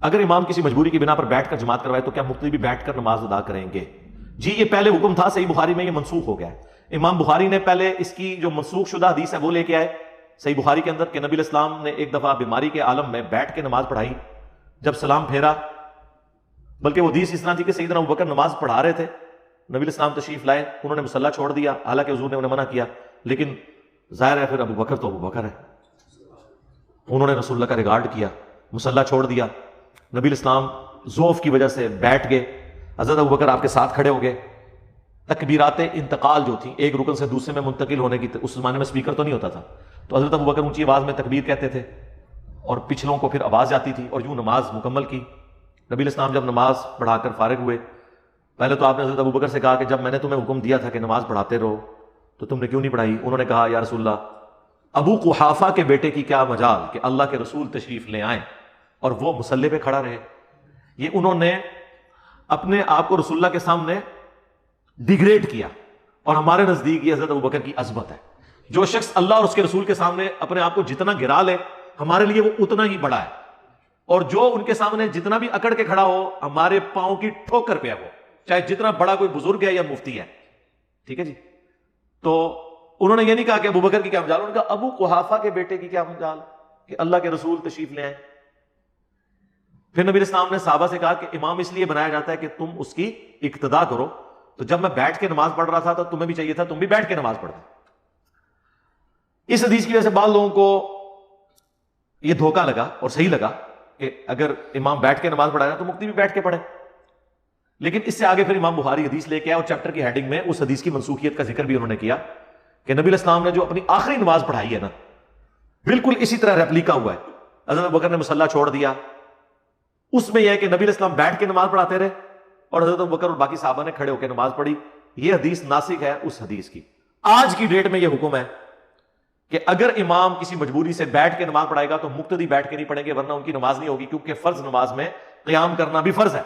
اگر امام کسی مجبوری کی بنا پر بیٹھ کر جماعت کروائے تو کیا مقتدی بھی بیٹھ کر نماز ادا کریں گے؟ جی یہ پہلے حکم تھا، صحیح بخاری میں یہ منسوخ ہو گیا ہے۔ امام بخاری نے پہلے اس کی جو منسوخ شدہ حدیث ہے وہ لے کے آئے صحیح بخاری کے اندر کہ نبی علیہ السلام نے ایک دفعہ بیماری کے عالم میں بیٹھ کے نماز پڑھائی، جب سلام پھیرا، بلکہ وہ حدیث اس طرح تھی کہ سیدنا ابوبکر نماز پڑھا رہے تھے، نبی علیہ السلام تشریف لائے، انہوں نے مصلی چھوڑ دیا، حالانکہ حضور نے انہیں منع کیا، لیکن ظاہر ہے پھر ابوبکر تو ابوبکر ہے، انہوں نے رسول اللہ کا ریگارڈ کیا، مصلی چھوڑ دیا، نبی علیہ السلام ذوف کی وجہ سے بیٹھ گئے، حضرت ابوبکر آپ کے ساتھ کھڑے ہو گئے، تکبیرات انتقال جو تھیں ایک رکن سے دوسرے میں منتقل ہونے کی، اس زمانے میں سپیکر تو نہیں ہوتا تھا، تو حضرت ابوبکر اونچی آواز میں تکبیر کہتے تھے اور پچھلوں کو پھر آواز جاتی تھی اور یوں نماز مکمل کی۔ نبی علیہ السلام جب نماز پڑھا کر فارغ ہوئے، پہلے تو آپ نے حضرت ابوبکر سے کہا کہ جب میں نے تمہیں حکم دیا تھا کہ نماز پڑھاتے رہو تو تم نے کیوں نہیں پڑھائی؟ انہوں نے کہا یا رسول اللہ ابو قحافہ کے بیٹے کی کیا مجال کہ اللہ کے رسول تشریف لے آئیں اور وہ مصلی پہ کھڑا رہے۔ یہ انہوں نے اپنے آپ کو رسول اللہ کے سامنے ڈیگریڈ کیا، اور ہمارے نزدیک یہ حضرت ابوبکر کی عظمت ہے۔ جو شخص اللہ اور اس کے رسول کے سامنے اپنے آپ کو جتنا گرا لے ہمارے لیے وہ اتنا ہی بڑا ہے، اور جو ان کے سامنے جتنا بھی اکڑ کے کھڑا ہو ہمارے پاؤں کی ٹھوکر پہ ہے، وہ چاہے جتنا بڑا کوئی بزرگ ہے یا مفتی ہے، ٹھیک ہے جی۔ تو انہوں نے یہ نہیں کہا کہ ابوبکر کی کیا مجال، انہوں نے کہا ابو قحافہ کے بیٹے کی کیا مجال کہ اللہ کے رسول تشریف لے آئیں۔ پھر نبی علیہ السلام نے صحابہ سے کہا کہ امام اس لیے بنایا جاتا ہے کہ تم اس کی اقتداء کرو، تو جب میں بیٹھ کے نماز پڑھ رہا تھا تو تمہیں بھی چاہیے تھا تم بھی بیٹھ کے نماز پڑھتے۔ اس حدیث کی وجہ سے بعض لوگوں کو یہ دھوکہ لگا اور صحیح لگا کہ اگر امام بیٹھ کے نماز پڑھائے تو مقتدی بھی بیٹھ کے پڑھے، لیکن اس سے آگے پھر امام بخاری حدیث لے کے آیا اور چیپٹر کی ہیڈنگ میں اس حدیث کی منسوخیت کا ذکر بھی انہوں نے کیا کہ نبی علیہ السلام نے جو اپنی آخری نماز پڑھائی ہے نا بالکل اسی طرح ریپلیکا ہوا ہے، حضرت ابوبکر نے مصلی چھوڑ دیا، اس میں یہ ہے کہ نبی علیہ السلام بیٹھ کے نماز پڑھاتے رہے اور حضرت ابوبکر اور باقی صحابہ نے کھڑے ہو کے نماز پڑھی۔ یہ حدیث ناسخ ہے اس حدیث کی۔ آج کی ڈیٹ میں یہ حکم ہے کہ اگر امام کسی مجبوری سے بیٹھ کے نماز پڑھائے گا تو مقتدی بیٹھ کے نہیں پڑھیں گے، ورنہ ان کی نماز نہیں ہوگی، کیونکہ فرض نماز میں قیام کرنا بھی فرض ہے۔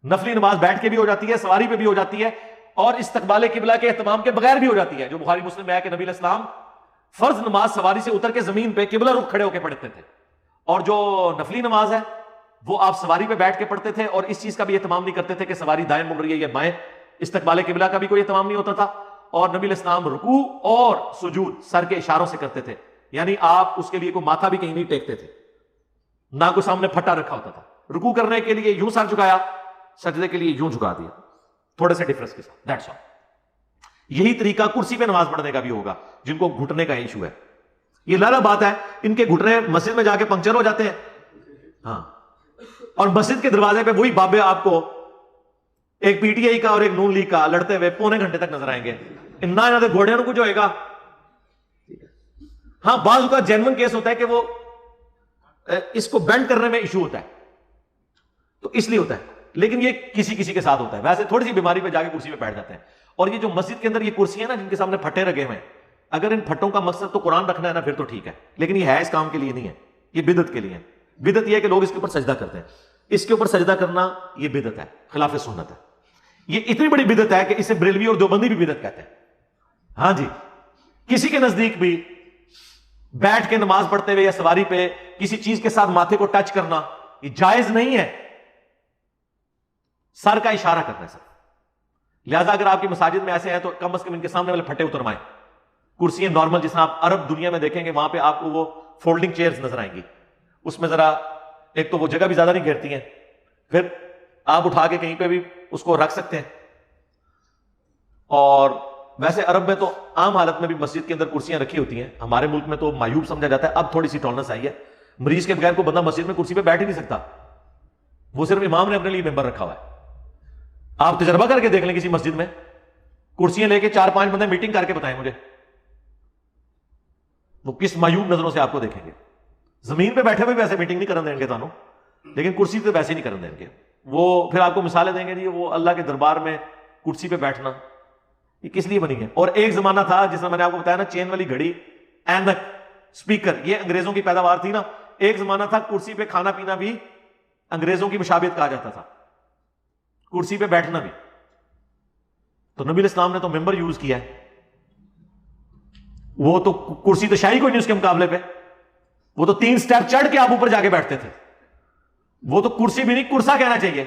نفلی نماز بیٹھ کے بھی ہو جاتی ہے، سواری پہ بھی ہو جاتی ہے، اور استقبال قبلہ کے اہتمام کے بغیر بھی ہو جاتی ہے، جو بخاری مسلم میں ہے کہ نبی علیہ السلام فرض نماز سواری سے اتر کے زمین پہ قبلہ رخ کھڑے ہو کے پڑھتے تھے، اور جو نفلی نماز ہے وہ آپ سواری پہ بیٹھ کے پڑھتے تھے، اور اس چیز کا بھی اہتمام نہیں کرتے تھے کہ سواری دائیں مڑ رہی ہے یا بائیں، استقبال قبلہ کا بھی کوئی اہتمام نہیں ہوتا تھا، اور نبی علیہ السلام رکوع اور سجود سر کے اشاروں سے کرتے تھے، یعنی آپ اس کے لیے کوئی ماتھا بھی کہیں نہیں ٹیکتے تھے، نہ کوئی سامنے پھٹا رکھا ہوتا تھا، رکوع کرنے کے لیے یوں سر جھکایا، سجدے کے لیے یوں جھکا دیا، تھوڑے سے ڈفرنس کے ساتھ، دیٹس آل۔ یہی طریقہ کرسی پہ نماز پڑھنے کا بھی ہوگا جن کو گھٹنے کا ایشو ہے۔ یہ لالا بات ہے، ان کے گھٹنے مسجد میں جا کے پنکچر ہو جاتے ہیں، ہاں، اور مسجد کے دروازے پہ وہی بابے آپ کو ایک پی ٹی آئی کا اور ایک نون لیگ کا لڑتے ہوئے پونے گھنٹے تک نظر آئیں گے، نہ گھوڑے کو کچھ ہوئے گا۔ ہاں بعض کا جینون کیس ہوتا ہے کہ وہ اس کو بینڈ کرنے میں ایشو ہوتا ہے تو اس لیے ہوتا ہے، لیکن یہ کسی کسی کے ساتھ ہوتا ہے، ویسے تھوڑی سی بیماری پہ جا کے کرسی پہ بیٹھ جاتے ہیں۔ اور یہ جو مسجد کے اندر یہ کرسی ہے نا جن کے سامنے پھٹے رگے ہوئے ہیں، اگر ان پھٹوں کا مقصد تو قرآن رکھنا ہے نا پھر تو ٹھیک ہے، لیکن یہ ہے اس کام کے لیے نہیں ہے، یہ بدعت کے لیے ہے۔ بدعت یہ ہے کہ لوگ اس کے اوپر سجدہ کرتے ہیں، اس کے اوپر سجدہ کرنا یہ بدعت ہے، خلاف سنت ہے۔ یہ اتنی بڑی بدعت ہے کہ اسے بریلوی اور دیوبندی بھی بدعت کہتے ہیں۔ ہاں جی، کسی کے نزدیک بھی بیٹھ کے نماز پڑھتے ہوئے یا سواری پہ کسی چیز کے ساتھ ماتھے کو ٹچ کرنا یہ جائز نہیں ہے، سر کا اشارہ کرنا ہے سر۔ لہذا اگر آپ کی مساجد میں ایسے ہیں تو کم از کم ان کے سامنے والے پھٹے اتروائیں۔ کرسیاں نارمل جس طرح آپ عرب دنیا میں دیکھیں گے وہاں پہ آپ کو وہ فولڈنگ چیئرز نظر آئیں گی، اس میں ذرا ایک تو وہ جگہ بھی زیادہ نہیں گھیرتی ہیں، پھر آپ اٹھا کے کہیں پہ بھی اس کو رکھ سکتے ہیں۔ اور ویسے عرب میں تو عام حالت میں بھی مسجد کے اندر کرسیاں رکھی ہوتی ہیں، ہمارے ملک میں تو معیوب سمجھا جاتا ہے، اب تھوڑی سی ٹولنس آئی ہے، مریض کے بغیر کو بندہ مسجد میں کرسی پہ بیٹھ ہی نہیں سکتا، وہ صرف امام نے اپنے لیے ممبر رکھا ہوا ہے۔ آپ تجربہ کر کے دیکھ لیں کسی مسجد میں کرسیاں لے کے 4-5 بندے میٹنگ کر کے بتائیں مجھے وہ کس معیوب نظروں سے آپ کو دیکھیں گے۔ زمین پہ بیٹھے ہوئے ویسے میٹنگ نہیں کرنے دیں گے تانوں، لیکن کرسی پہ ویسے نہیں کرنے دیں گے، وہ پھر آپ کو مثالیں دیں گے جی وہ اللہ کے دربار میں کرسی پہ بیٹھنا یہ کس لیے بنی ہے۔ اور ایک زمانہ تھا جس میں نے آپ کو بتایا نا چین والی گھڑی، اینک، اسپیکر، یہ انگریزوں کی پیداوار تھی نا۔ ایک زمانہ تھا کرسی پہ کھانا پینا بھی انگریزوں کی مشابہت کہا جاتا تھا، کرسی پہ بیٹھنا بھی۔ تو نبی علیہ السلام نے تو ممبر یوز کیا ہے، وہ تو کرسی تو شاہی کوئی نہیں اس کے مقابلے پہ، وہ تو 3 سٹیپ چڑھ کے آپ اوپر جا کے بیٹھتے تھے۔ وہ تو کرسی بھی نہیں کرسا کہنا چاہیے.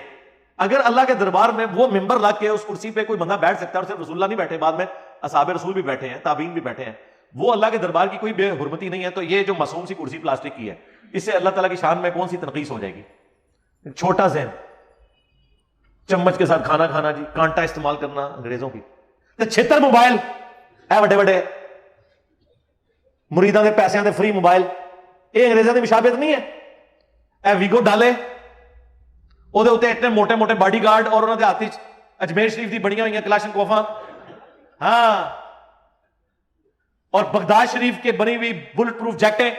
اگر اللہ کے دربار میں وہ ممبر لگ کے اس کرسی پہ کوئی بندہ بیٹھ سکتا ہے اور صرف رسول اللہ نہیں بیٹھے, بعد میں اصحاب رسول بھی بیٹھے ہیں, تابعین بھی بیٹھے ہیں, وہ اللہ کے دربار کی کوئی بے حرمتی نہیں ہے, تو یہ جو معصوم سی کرسی پلاسٹک کی ہے, اس سے اللہ تعالیٰ کی شان میں کون سی تنقیص ہو جائے گی؟ چھوٹا ذہن, چمچ کے ساتھ کھانا کھانا جی, کانٹا استعمال کرنا انگریزوں کی, 76 موبائل اے وڈے وڈے مریداں دے پیسے دے فری موبائل, یہ انگریزوں کی مشابہت نہیں ہے؟ اے ویگو ڈالے وہ اتنے موٹے موٹے باڈی گارڈ اور انہوں نے ہاتھ اجمیر شریف دی بنیاں ہوئی کلاشن کوفاں, ہاں, اور بغداد شریف کے بنی ہوئی بلٹ پروف جیکٹیں,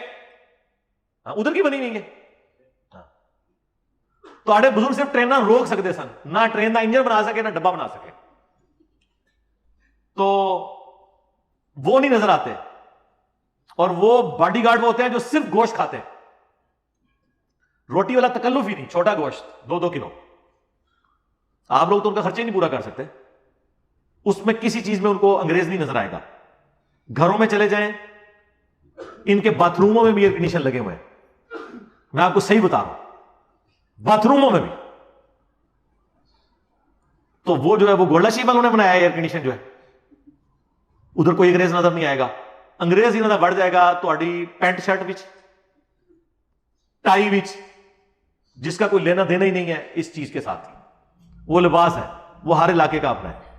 ہاں ادھر کی بنی ہوئی ہیں. تو آڑے بزرگ صرف ٹرین روک سکتے سن, نہ ٹرین کا انجن بنا سکے نہ ڈبا بنا سکے, تو وہ نہیں نظر آتے. اور وہ باڈی گارڈ وہ ہوتے ہیں جو صرف گوشت کھاتے ہیں, روٹی والا تکلف ہی نہیں, چھوٹا گوشت 2-2 کلو. آپ لوگ تو ان کا خرچہ ہی نہیں پورا کر سکتے, اس میں کسی چیز میں ان کو انگریز نہیں نظر آئے گا. گھروں میں چلے جائیں, ان کے باتھ روموں میں بھی ایئر کنڈیشن لگے ہوئے ہیں, میں آپ کو صحیح بتا رہا ہوں, باتھ روموں میں بھی. تو وہ جو ہے وہ گولڈا شیپ والوں نے بنایا ایئر کنڈیشن جو ہے, ادھر کوئی انگریز نظر نہیں آئے گا. انگریز ہی نظر بڑھ جائے گا تہاڈی پینٹ شرٹ وچ, ٹائی وچ, جس کا کوئی لینا دینا ہی نہیں ہے اس چیز کے ساتھ. وہ لباس ہے, وہ ہر علاقے کا اپنا ہے.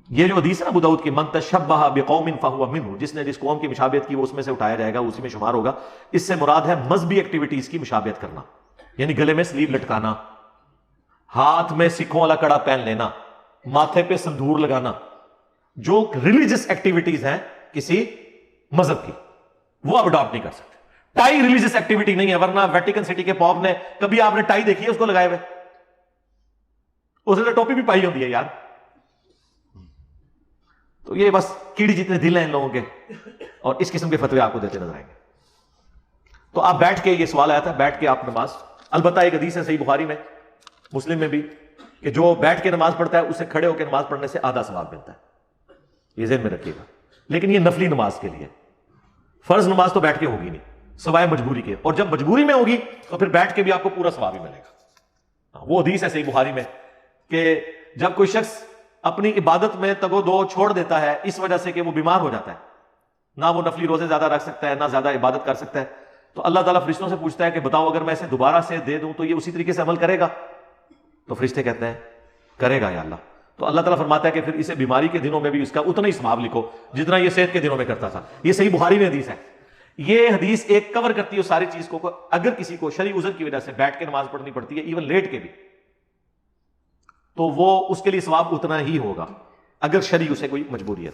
یہ جو حدیث ہے نا ابو داؤد کی, من تشبہ بقوم فہو منہ, جس نے جس قوم کی مشابہت کی وہ اس میں سے اٹھایا جائے گا, اسی میں شمار ہوگا. اس سے مراد ہے مذہبی ایکٹیویٹیز کی مشابہت کرنا, یعنی گلے میں سلیو لٹکانا, ہاتھ میں سکھوں والا کڑا پہن لینا, ماتھے پہ سندور لگانا, جو ریلیجس ایکٹیویٹیز ہیں کسی مذہب کی, وہ آپ اڈاپٹ نہیں کر سکتے. ٹائی ریلیجس ایکٹیویٹی نہیں ہے, ورنہ ویٹیکن سٹی کے پاپ نے کبھی آپ نے ٹائی دیکھی ہے اس کو لگائے ہوئے؟ اس نے ٹوپی بھی پائی ہوتی ہے یار. تو یہ بس کیڑی جتنے دل ہیں ان لوگوں کے, اور اس قسم کے فتوے آپ کو دیتے نظر آئیں گے. تو آپ بیٹھ کے, یہ سوال آیا تھا, بیٹھ کے آپ نماز, البتہ ایک حدیث ہے صحیح بخاری میں, مسلم میں بھی, کہ جو بیٹھ کے نماز پڑھتا ہے اسے کھڑے ہو کے نماز پڑھنے سے آدھا ثواب ملتا ہے. یہ ذہن میں رکھیے گا. لیکن یہ نفلی نماز کے لیے, فرض نماز تو بیٹھ کے ہوگی نہیں سوائے مجبوری کے, اور جب مجبوری میں ہوگی تو پھر بیٹھ کے بھی آپ کو پورا ثواب ہی ملے گا. وہ حدیث ہے صحیح بخاری میں کہ جب کوئی شخص اپنی عبادت میں تگو دو چھوڑ دیتا ہے اس وجہ سے کہ وہ بیمار ہو جاتا ہے, نہ وہ نفلی روزے زیادہ رکھ سکتا ہے, نہ زیادہ عبادت کر سکتا ہے, تو اللہ تعالیٰ فرشتوں سے پوچھتا ہے کہ بتاؤ اگر میں اسے دوبارہ سے دے دوں تو یہ اسی طریقے سے عمل کرے گا؟ تو فرشتے کہتے ہیں کرے گا یا اللہ. تو اللہ تعالیٰ فرماتا ہے کہ پھر اسے بیماری کے دنوں میں بھی اس کا اتنا ہی ثواب لکھو جتنا یہ صحت کے دنوں میں کرتا تھا. یہ صحیح بخاری میں حدیث ہے. یہ حدیث ایک کور کرتی ہے ساری چیز کو, اگر کسی کو شرعی عذر کی وجہ سے بیٹھ کے نماز پڑھنی پڑتی ہے, ایون لیٹ کے بھی, تو وہ اس کے لیے ثواب اتنا ہی ہوگا اگر شرعی اسے کوئی مجبوری ہے.